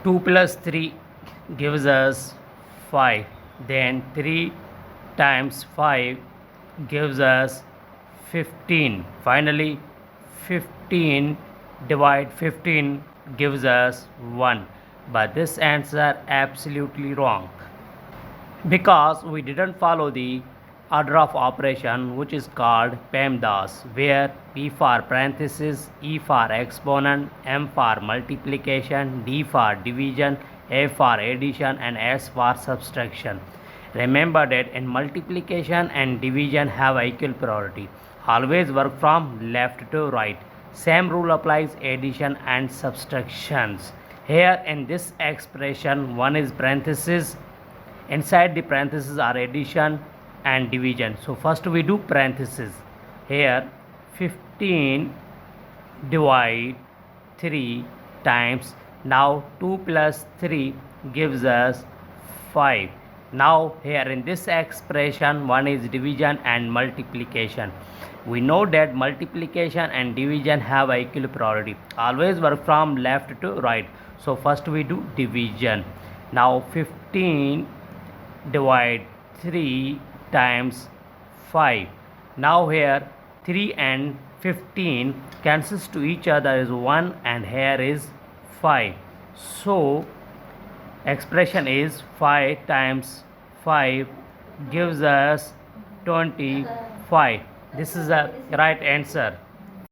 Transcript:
2 plus 3 gives us 5. Then 3 times 5 gives us 15. Finally, 15 divide 15 gives us 1. But this answer absolutely wrong, because we didn't follow the order of operation, which is called PEMDAS, where P for parenthesis, E for exponent, M for multiplication, D for division, A for addition, and S for subtraction. Remember that in multiplication and division have equal priority. Always work from left to right. Same rule applies addition and subtractions. Here in this expression, one is parenthesis. Inside the parentheses are addition and division. So first we do parentheses. Here 15 divide 3 times. Now 2 plus 3 gives us 5. Now here in this expression, one is division and multiplication. We know that multiplication and division have equal priority. Always work from left to right. So first we do division. Now 15 divide 3 times 5. Now here 3 and 15 cancels to each other is 1, and here is 5. So expression is 5 times 5 gives us 25. This is the right answer.